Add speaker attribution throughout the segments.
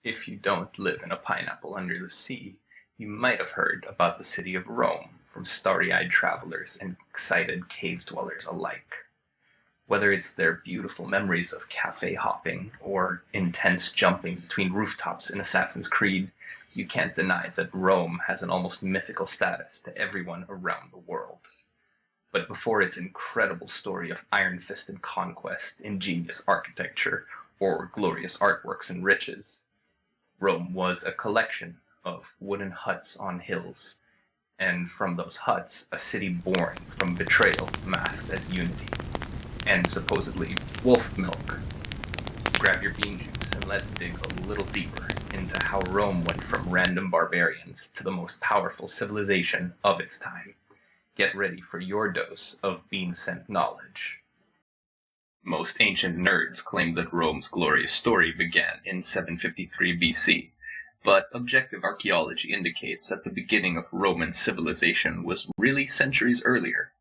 Speaker 1: If you don't live in a pineapple under the sea, you might have heard about the city of Rome from starry-eyed travelers and excited cave dwellers alike. Whether it's their beautiful memories of cafe hopping or intense jumping between rooftops in Assassin's Creed, you can't deny that Rome has an almost mythical status to everyone around the world. But before its incredible story of iron-fisted conquest, ingenious architecture, or glorious artworks and riches, Rome was a collection of wooden huts on hills, and from those huts, a city born from betrayal masked as unity, and supposedly wolf milk. Grab your bean juice and let's dig a little deeper into how Rome went from random barbarians to the most powerful civilization of its time. Get ready for your dose of bean-scent knowledge. Most ancient nerds claim that Rome's glorious story began in 753 BC, but objective archaeology indicates that the beginning of Roman civilization was really centuries earlier,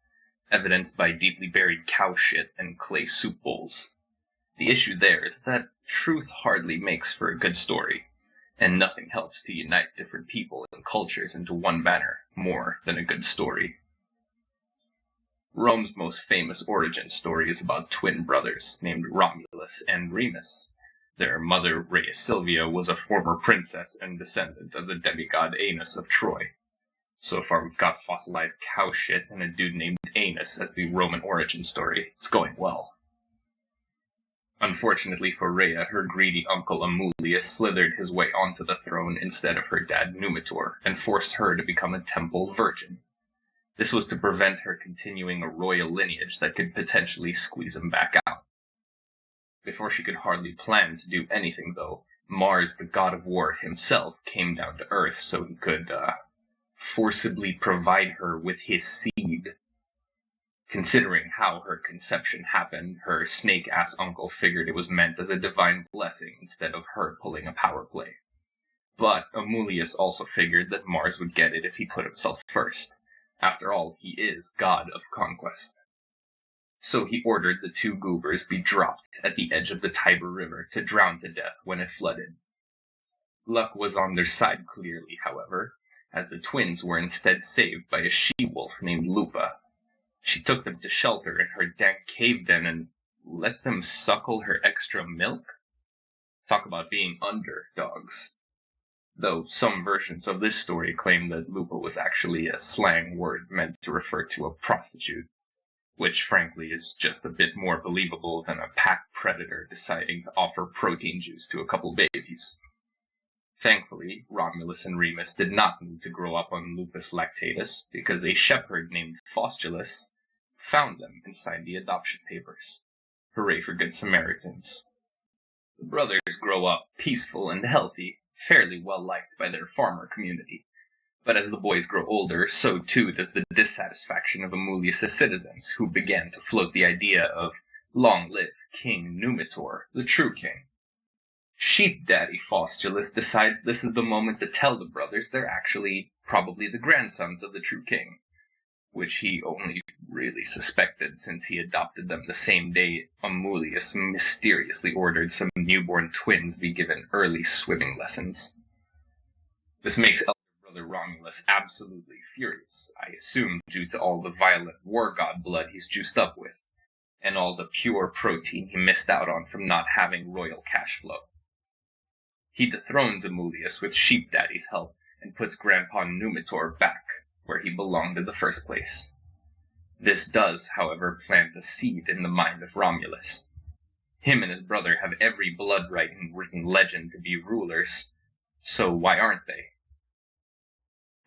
Speaker 1: evidenced by deeply buried cow shit and clay soup bowls. The issue there is that truth hardly makes for a good story, and nothing helps to unite different people and cultures into one banner more than a good story. Rome's most famous origin story is about twin brothers named Romulus and Remus. Their mother, Rhea Silvia, was a former princess and descendant of the demigod Aenus of Troy. So far we've got fossilized cow shit and a dude named Aenus as the Roman origin story. It's going well. Unfortunately for Rhea, her greedy uncle Amulius slithered his way onto the throne instead of her dad Numitor, and forced her to become a temple virgin. This was to prevent her continuing a royal lineage that could potentially squeeze him back out. Before she could hardly plan to do anything, though, Mars, the god of war himself, came down to Earth so he could, forcibly provide her with his seed. Considering how her conception happened, her snake-ass uncle figured it was meant as a divine blessing instead of her pulling a power play. But Amulius also figured that Mars would get it if he put himself first. After all, he is god of conquest. So he ordered the two goobers be dropped at the edge of the Tiber River to drown to death when it flooded. Luck was on their side clearly, however, as the twins were instead saved by a she-wolf named Lupa. She took them to shelter in her dank cave den and let them suckle her extra milk? Talk about being underdogs. Though some versions of this story claim that Lupa was actually a slang word meant to refer to a prostitute, which frankly is just a bit more believable than a pack predator deciding to offer protein juice to a couple babies. Thankfully, Romulus and Remus did not need to grow up on Lupus lactatus, because a shepherd named Faustulus found them and signed the adoption papers. Hooray for good Samaritans. The brothers grow up peaceful and healthy, fairly well liked by their farmer community. But as the boys grow older, so too does the dissatisfaction of Amulius' citizens, who began to float the idea of long live King Numitor, the true king. Sheep Daddy Faustulus decides this is the moment to tell the brothers they're actually probably the grandsons of the true king, which he only really suspected since he adopted them the same day Amulius mysteriously ordered some newborn twins be given early swimming lessons. This makes elder brother Romulus absolutely furious, I assume due to all the violent war god blood he's juiced up with, and all the pure protein he missed out on from not having royal cash flow. He dethrones Amulius with Sheep Daddy's help and puts Grandpa Numitor back where he belonged in the first place. This does, however, plant a seed in the mind of Romulus. Him and his brother have every blood right in written legend to be rulers, so why aren't they?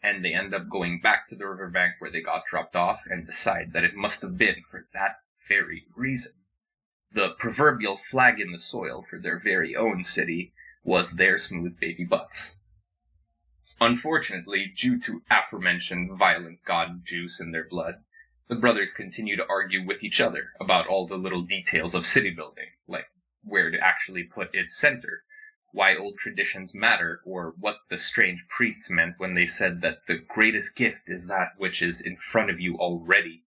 Speaker 1: And they end up going back to the riverbank where they got dropped off and decide that it must have been for that very reason. The proverbial flag in the soil for their very own city was their smooth baby butts. Unfortunately, due to aforementioned violent god juice in their blood, the brothers continue to argue with each other about all the little details of city building, like where to actually put its center, why old traditions matter, or what the strange priests meant when they said that the greatest gift is that which is in front of you already.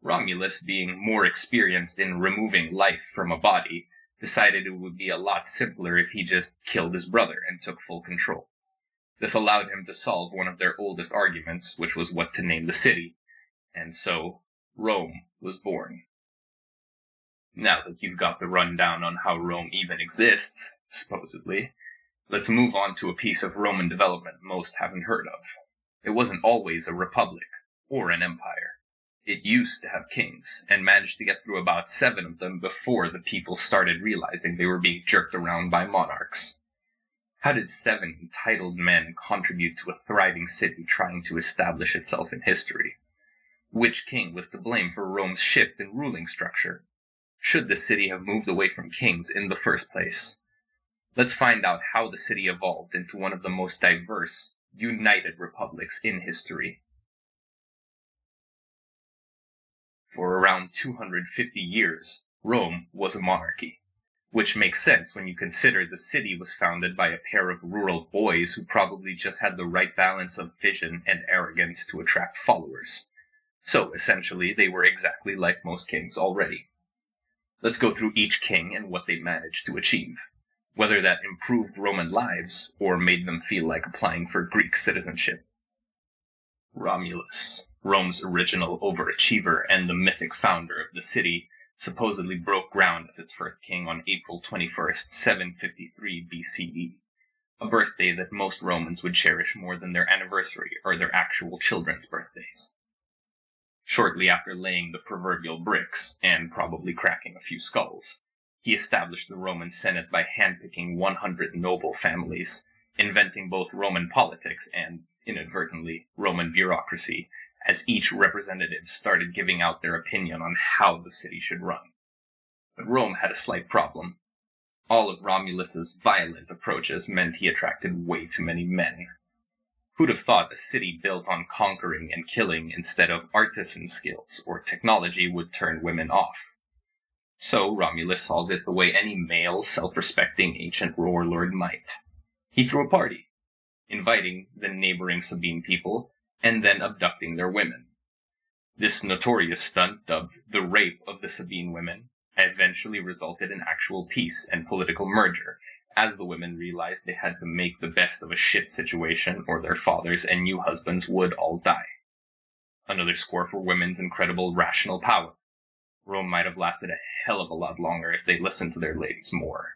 Speaker 1: Romulus, being more experienced in removing life from a body, decided it would be a lot simpler if he just killed his brother and took full control. This allowed him to solve one of their oldest arguments, which was what to name the city, and so Rome was born. Now that you've got the rundown on how Rome even exists, supposedly, let's move on to a piece of Roman development most haven't heard of. It wasn't always a republic or an empire. It used to have kings, and managed to get through about 7 of them before the people started realizing they were being jerked around by monarchs. How did 7 entitled men contribute to a thriving city trying to establish itself in history? Which king was to blame for Rome's shift in ruling structure? Should the city have moved away from kings in the first place? Let's find out how the city evolved into one of the most diverse, united republics in history. For around 250 years, Rome was a monarchy, which makes sense when you consider the city was founded by a pair of rural boys who probably just had the right balance of vision and arrogance to attract followers. So, essentially, they were exactly like most kings already. Let's go through each king and what they managed to achieve, whether that improved Roman lives or made them feel like applying for Greek citizenship. Romulus, Rome's original overachiever and the mythic founder of the city, supposedly broke ground as its first king on April 21st, 753 BCE, a birthday that most Romans would cherish more than their anniversary or their actual children's birthdays. Shortly after laying the proverbial bricks, and probably cracking a few skulls, he established the Roman Senate by handpicking 100 noble families, inventing both Roman politics and, inadvertently, Roman bureaucracy, as each representative started giving out their opinion on how the city should run. But Rome had a slight problem. All of Romulus's violent approaches meant he attracted way too many men. Who'd have thought a city built on conquering and killing instead of artisan skills or technology would turn women off? So Romulus solved it the way any male, self-respecting ancient warlord might. He threw a party, inviting the neighboring Sabine people, and then abducting their women. This notorious stunt, dubbed the Rape of the Sabine Women, eventually resulted in actual peace and political merger, as the women realized they had to make the best of a shit situation or their fathers and new husbands would all die. Another score for women's incredible rational power. Rome might have lasted a hell of a lot longer if they listened to their ladies more.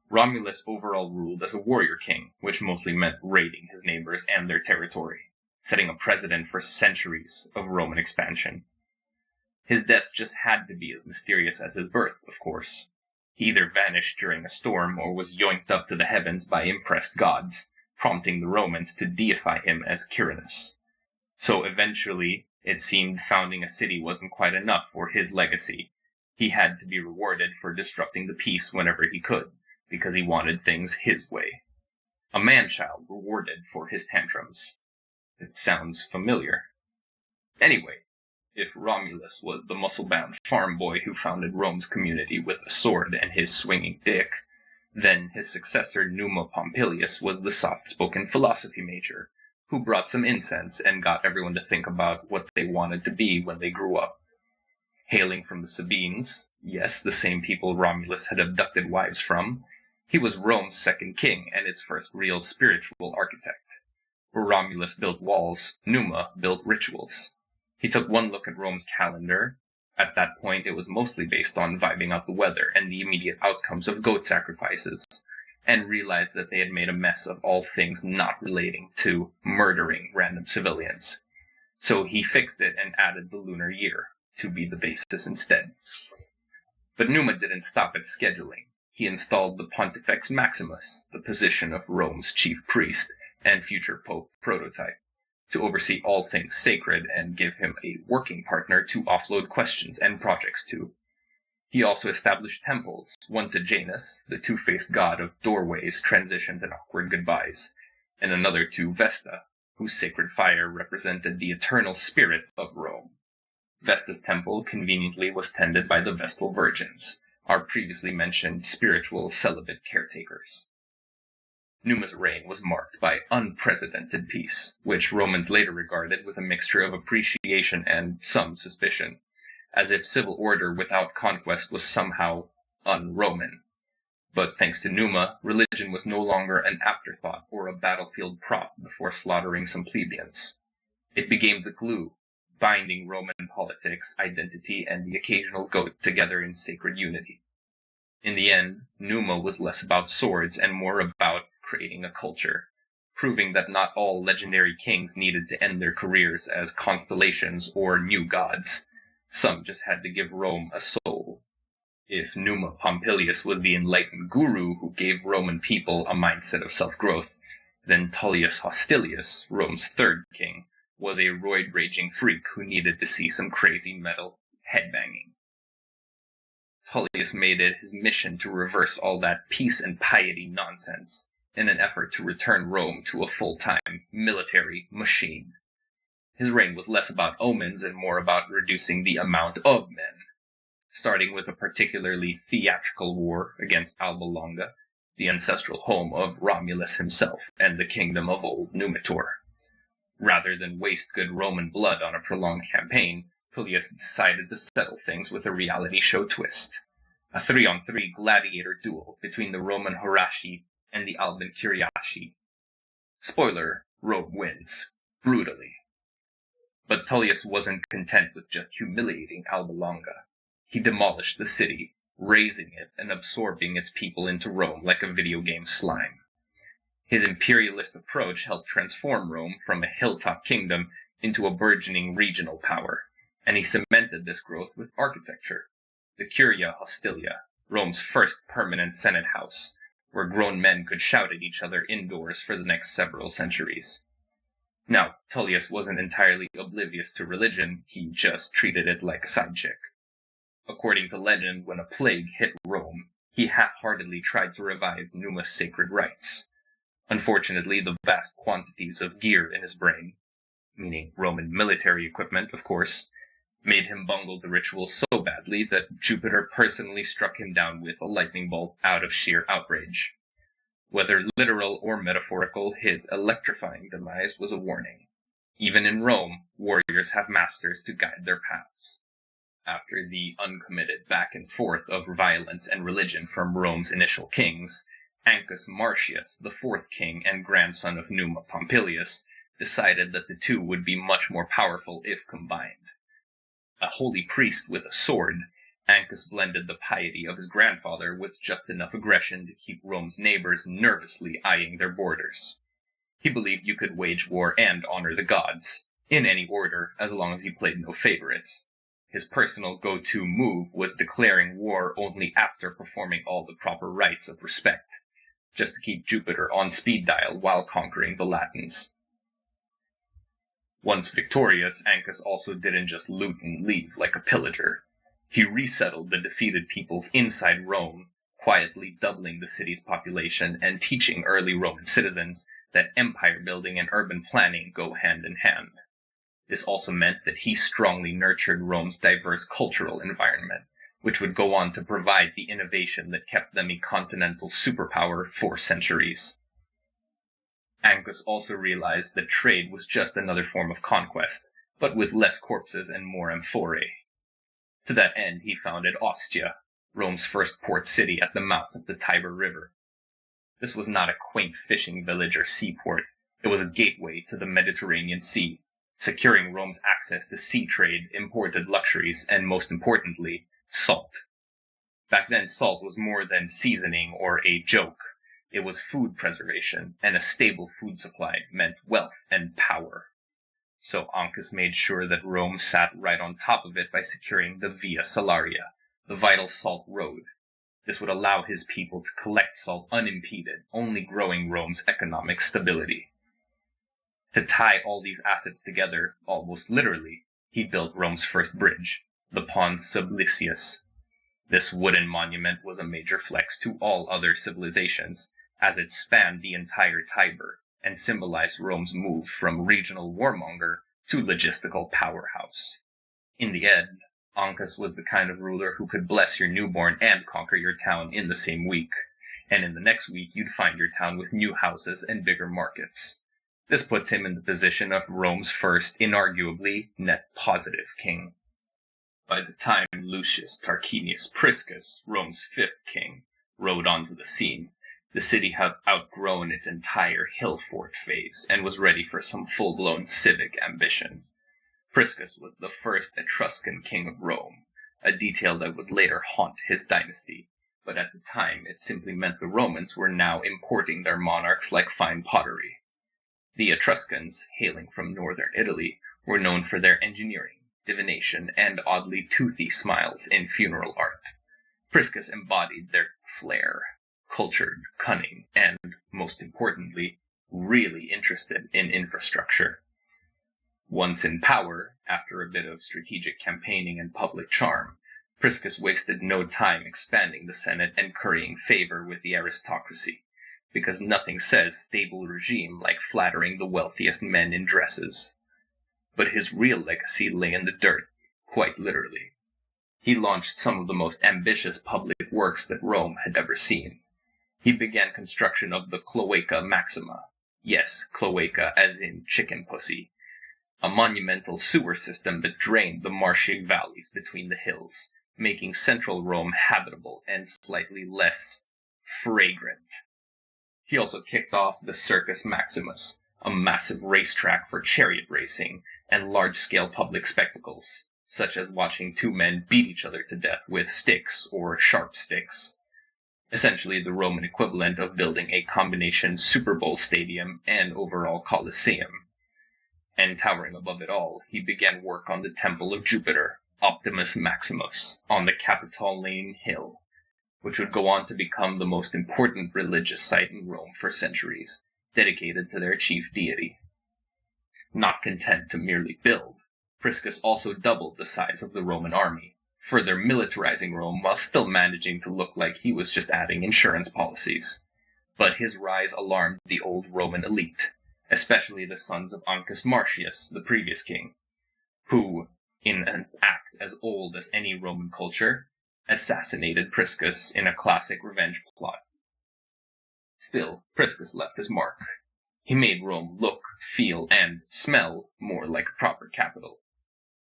Speaker 1: Romulus overall ruled as a warrior king, which mostly meant raiding his neighbors and their territory, setting a precedent for centuries of Roman expansion. His death just had to be as mysterious as his birth, of course. He either vanished during a storm or was yoinked up to the heavens by impressed gods, prompting the Romans to deify him as Quirinus. So eventually, it seemed founding a city wasn't quite enough for his legacy. He had to be rewarded for disrupting the peace whenever he could, because he wanted things his way. A man-child rewarded for his tantrums. It sounds familiar. Anyway, if Romulus was the muscle-bound farm boy who founded Rome's community with a sword and his swinging dick, then his successor Numa Pompilius was the soft-spoken philosophy major, who brought some incense and got everyone to think about what they wanted to be when they grew up. Hailing from the Sabines, yes, the same people Romulus had abducted wives from, he was Rome's second king and its first real spiritual architect. Where Romulus built walls, Numa built rituals. He took one look at Rome's calendar. At that point, it was mostly based on vibing out the weather and the immediate outcomes of goat sacrifices, and realized that they had made a mess of all things not relating to murdering random civilians. So he fixed it and added the lunar year to be the basis instead. But Numa didn't stop at scheduling. He installed the Pontifex Maximus, the position of Rome's chief priest and future pope prototype, to oversee all things sacred and give him a working partner to offload questions and projects to. He also established temples, one to Janus, the two-faced god of doorways, transitions, and awkward goodbyes, and another to Vesta, whose sacred fire represented the eternal spirit of Rome. Vesta's temple conveniently was tended by the Vestal Virgins, our previously mentioned spiritual celibate caretakers. Numa's reign was marked by unprecedented peace, which Romans later regarded with a mixture of appreciation and some suspicion, as if civil order without conquest was somehow un-Roman. But thanks to Numa, religion was no longer an afterthought or a battlefield prop before slaughtering some plebeians. It became the glue, binding Roman politics, identity, and the occasional goat together in sacred unity. In the end, Numa was less about swords and more about creating a culture, proving that not all legendary kings needed to end their careers as constellations or new gods. Some just had to give Rome a soul. If Numa Pompilius was the enlightened guru who gave Roman people a mindset of self-growth, then Tullius Hostilius, Rome's third king, was a roid-raging freak who needed to see some crazy metal headbanging. Tullius made it his mission to reverse all that peace and piety nonsense in an effort to return Rome to a full-time military machine. His reign was less about omens and more about reducing the amount of men, starting with a particularly theatrical war against Alba Longa, the ancestral home of Romulus himself and the kingdom of old Numitor. Rather than waste good Roman blood on a prolonged campaign, Tullius decided to settle things with a reality show twist. A 3-on-3 gladiator duel between the Roman Horatii and the Alban Curiatii. Spoiler, Rome wins. Brutally. But Tullius wasn't content with just humiliating Alba Longa. He demolished the city, razing it and absorbing its people into Rome like a video game slime. His imperialist approach helped transform Rome from a hilltop kingdom into a burgeoning regional power, and he cemented this growth with architecture. The Curia Hostilia, Rome's first permanent senate house, where grown men could shout at each other indoors for the next several centuries. Now, Tullius wasn't entirely oblivious to religion, he just treated it like a side chick. According to legend, when a plague hit Rome, he half-heartedly tried to revive Numa's sacred rites. Unfortunately, the vast quantities of gear in his brain, meaning Roman military equipment, of course, made him bungle the ritual so badly that Jupiter personally struck him down with a lightning bolt out of sheer outrage. Whether literal or metaphorical, his electrifying demise was a warning. Even in Rome, warriors have masters to guide their paths. After the uncommitted back and forth of violence and religion from Rome's initial kings, Ancus Marcius, the fourth king and grandson of Numa Pompilius, decided that the two would be much more powerful if combined. A holy priest with a sword, Ancus blended the piety of his grandfather with just enough aggression to keep Rome's neighbors nervously eyeing their borders. He believed you could wage war and honor the gods, in any order, as long as you played no favorites. His personal go-to move was declaring war only after performing all the proper rites of respect, just to keep Jupiter on speed dial while conquering the Latins. Once victorious, Ancus also didn't just loot and leave like a pillager. He resettled the defeated peoples inside Rome, quietly doubling the city's population and teaching early Roman citizens that empire building and urban planning go hand in hand. This also meant that he strongly nurtured Rome's diverse cultural environment, which would go on to provide the innovation that kept them a continental superpower for centuries. Ancus also realized that trade was just another form of conquest, but with less corpses and more amphorae. To that end, he founded Ostia, Rome's first port city at the mouth of the Tiber River. This was not a quaint fishing village or seaport, it was a gateway to the Mediterranean Sea, securing Rome's access to sea trade, imported luxuries, and most importantly, salt. Back then, salt was more than seasoning or a joke. It was food preservation, and a stable food supply meant wealth and power. So Ancus made sure that Rome sat right on top of it by securing the Via Salaria, the vital salt road. This would allow his people to collect salt unimpeded, only growing Rome's economic stability. To tie all these assets together, almost literally, he built Rome's first bridge, the Pons Sublicius. This wooden monument was a major flex to all other civilizations, as it spanned the entire Tiber and symbolized Rome's move from regional warmonger to logistical powerhouse. In the end, Ancus was the kind of ruler who could bless your newborn and conquer your town in the same week, and in the next week you'd find your town with new houses and bigger markets. This puts him in the position of Rome's first, inarguably, net positive king. By the time Lucius Tarquinius Priscus, Rome's fifth king, rode onto the scene, the city had outgrown its entire hill fort phase and was ready for some full-blown civic ambition. Priscus was the first Etruscan king of Rome, a detail that would later haunt his dynasty, but at the time it simply meant the Romans were now importing their monarchs like fine pottery. The Etruscans, hailing from northern Italy, were known for their engineering, divination, and oddly toothy smiles in funeral art. Priscus embodied their flair, cultured, cunning, and, most importantly, really interested in infrastructure. Once in power, after a bit of strategic campaigning and public charm, Priscus wasted no time expanding the Senate and currying favor with the aristocracy, because nothing says stable regime like flattering the wealthiest men in dresses. But his real legacy lay in the dirt, quite literally. He launched some of the most ambitious public works that Rome had ever seen. He began construction of the Cloaca Maxima. Yes, cloaca as in chicken pussy. A monumental sewer system that drained the marshy valleys between the hills, making central Rome habitable and slightly less fragrant. He also kicked off the Circus Maximus, a massive racetrack for chariot racing and large-scale public spectacles, such as watching two men beat each other to death with sticks or sharp sticks. Essentially the Roman equivalent of building a combination Super Bowl stadium and overall Colosseum. And towering above it all, he began work on the Temple of Jupiter, Optimus Maximus, on the Capitoline Hill, which would go on to become the most important religious site in Rome for centuries, dedicated to their chief deity. Not content to merely build, Priscus also doubled the size of the Roman army, further militarizing Rome while still managing to look like he was just adding insurance policies. But his rise alarmed the old Roman elite, especially the sons of Ancus Marcius, the previous king, who, in an act as old as any Roman culture, assassinated Priscus in a classic revenge plot. Still, Priscus left his mark. He made Rome look, feel, and smell more like a proper capital.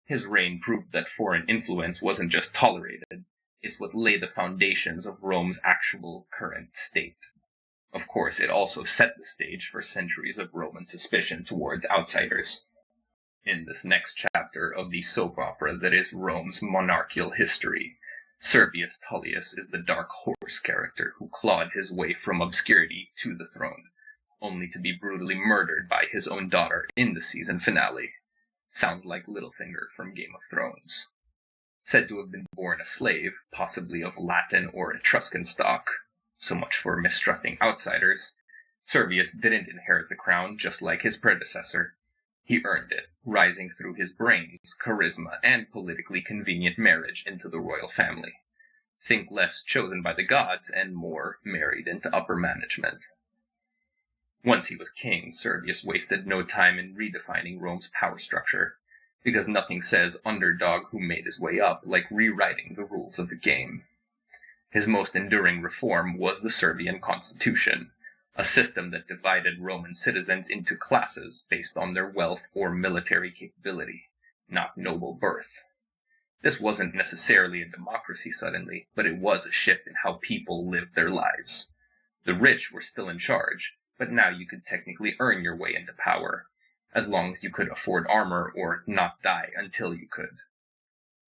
Speaker 1: His reign proved that foreign influence wasn't just tolerated, it's what laid the foundations of Rome's actual current state. Of course, it also set the stage for centuries of Roman suspicion towards outsiders. In this next chapter of the soap opera that is Rome's monarchical history, Servius Tullius is the dark horse character who clawed his way from obscurity to the throne, only to be brutally murdered by his own daughter in the season finale. Sounds like Littlefinger from Game of Thrones. Said to have been born a slave, possibly of Latin or Etruscan stock, so much for mistrusting outsiders, Servius didn't inherit the crown just like his predecessor. He earned it, rising through his brains, charisma, and politically convenient marriage into the royal family. Think less chosen by the gods and more married into upper management. Once he was king, Servius wasted no time in redefining Rome's power structure, because nothing says underdog who made his way up like rewriting the rules of the game. His most enduring reform was the Servian constitution, a system that divided Roman citizens into classes based on their wealth or military capability, not noble birth. This wasn't necessarily a democracy suddenly, but it was a shift in how people lived their lives. The rich were still in charge, but now you could technically earn your way into power, as long as you could afford armor or not die until you could.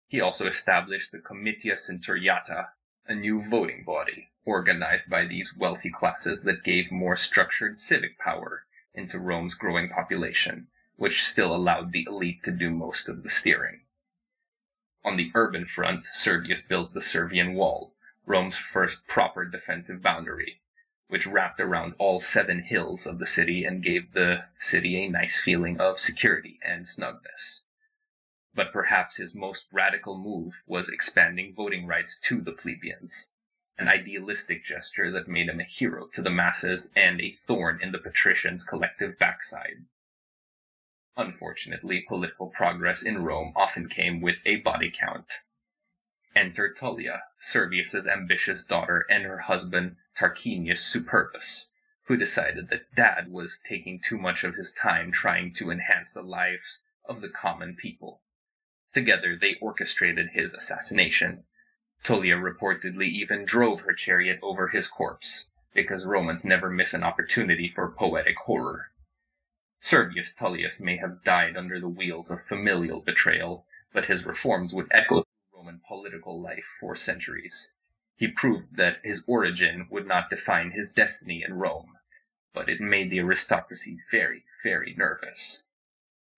Speaker 1: He also established the Comitia Centuriata, a new voting body, organized by these wealthy classes that gave more structured civic power into Rome's growing population, which still allowed the elite to do most of the steering. On the urban front, Servius built the Servian Wall, Rome's first proper defensive boundary, which wrapped around all 7 hills of the city and gave the city a nice feeling of security and snugness. But perhaps his most radical move was expanding voting rights to the plebeians, an idealistic gesture that made him a hero to the masses and a thorn in the patricians' collective backside. Unfortunately, political progress in Rome often came with a body count. Enter Tullia, Servius's ambitious daughter, and her husband Tarquinius Superbus, who decided that Dad was taking too much of his time trying to enhance the lives of the common people. Together they orchestrated his assassination. Tullia reportedly even drove her chariot over his corpse, because Romans never miss an opportunity for poetic horror. Servius Tullius may have died under the wheels of familial betrayal, but his reforms would echo through Roman political life for centuries. He proved that his origin would not define his destiny in Rome, but it made the aristocracy very, very nervous.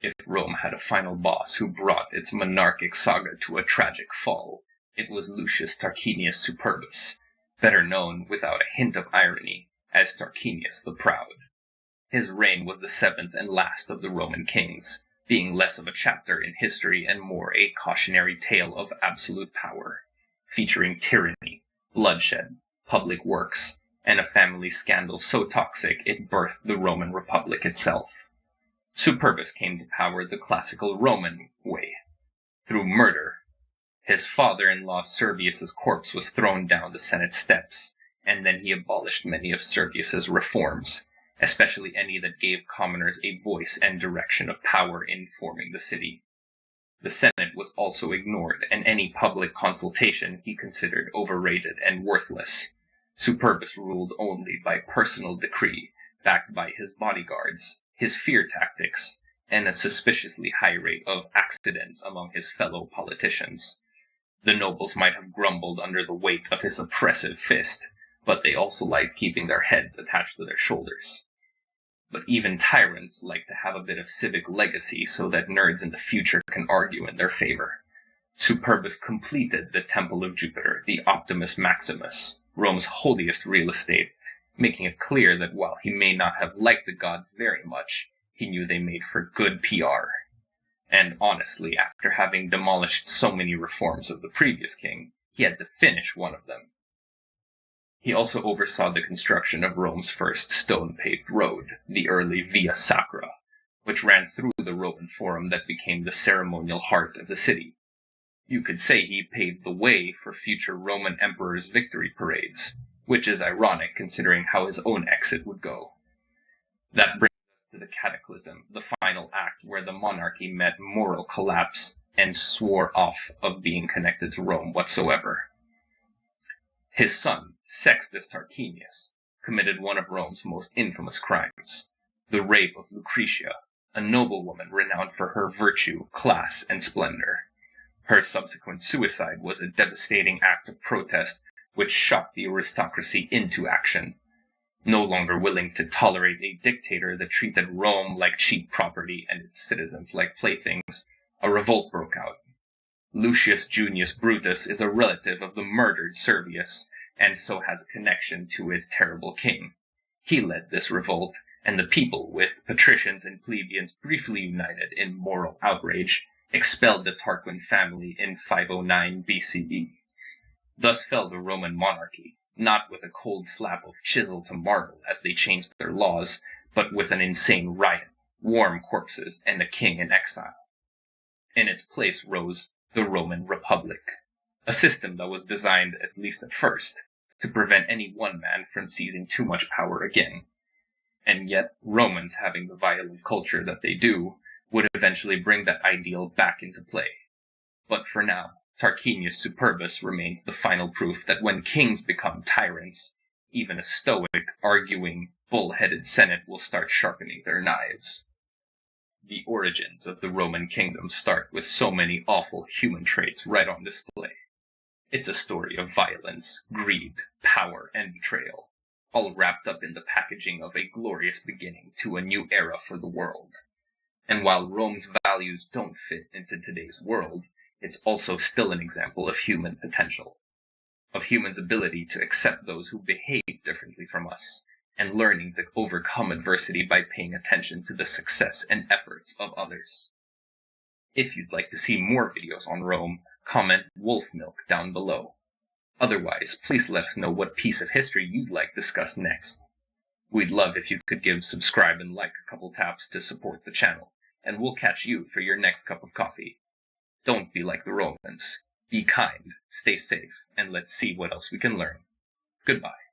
Speaker 1: If Rome had a final boss who brought its monarchic saga to a tragic fall, it was Lucius Tarquinius Superbus, better known, without a hint of irony, as Tarquinius the Proud. His reign was the seventh and last of the Roman kings, being less of a chapter in history and more a cautionary tale of absolute power, featuring tyranny, bloodshed, public works, and a family scandal so toxic it birthed the Roman Republic itself. Superbus came to power the classical Roman way, through murder. His father-in-law Servius's corpse was thrown down the Senate steps, and then he abolished many of Servius's reforms, especially any that gave commoners a voice and direction of power in forming the city. The Senate was also ignored, and any public consultation he considered overrated and worthless. Superbus ruled only by personal decree, backed by his bodyguards, his fear tactics, and a suspiciously high rate of accidents among his fellow politicians. The nobles might have grumbled under the weight of his oppressive fist, but they also liked keeping their heads attached to their shoulders. But even tyrants like to have a bit of civic legacy so that nerds in the future can argue in their favor. Superbus completed the Temple of Jupiter, the Optimus Maximus, Rome's holiest real estate, making it clear that while he may not have liked the gods very much, he knew they made for good PR. And honestly, after having demolished so many reforms of the previous king, he had to finish one of them. He also oversaw the construction of Rome's first stone-paved road, the early Via Sacra, which ran through the Roman Forum that became the ceremonial heart of the city. You could say he paved the way for future Roman emperors' victory parades, which is ironic considering how his own exit would go. That brings us to the Cataclysm, the final act where the monarchy met moral collapse and swore off of being connected to Rome whatsoever. His son, Sextus Tarquinius, committed one of Rome's most infamous crimes, the rape of Lucretia, a noblewoman renowned for her virtue, class, and splendor. Her subsequent suicide was a devastating act of protest which shocked the aristocracy into action. No longer willing to tolerate a dictator that treated Rome like cheap property and its citizens like playthings, a revolt broke out. Lucius Junius Brutus is a relative of the murdered Servius, and so has a connection to its terrible king. He led this revolt, and the people, with patricians and plebeians briefly united in moral outrage, expelled the Tarquin family in 509 BCE. Thus fell the Roman monarchy, not with a cold slap of chisel to marble as they changed their laws, but with an insane riot, warm corpses, and a king in exile. In its place rose the Roman Republic, a system that was designed, at least at first, to prevent any one man from seizing too much power again. And yet, Romans, having the violent culture that they do, would eventually bring that ideal back into play. But for now, Tarquinius Superbus remains the final proof that when kings become tyrants, even a stoic, arguing, bull-headed senate will start sharpening their knives. The origins of the Roman kingdom start with so many awful human traits right on display. It's a story of violence, greed, power, and betrayal, all wrapped up in the packaging of a glorious beginning to a new era for the world. And while Rome's values don't fit into today's world, it's also still an example of human potential, of humans' ability to accept those who behave differently from us, and learning to overcome adversity by paying attention to the success and efforts of others. If you'd like to see more videos on Rome, comment wolf milk down below. Otherwise, please let us know what piece of history you'd like discussed next. We'd love if you could give subscribe and like a couple taps to support the channel, and we'll catch you for your next cup of coffee. Don't be like the Romans. Be kind, stay safe, and let's see what else we can learn. Goodbye.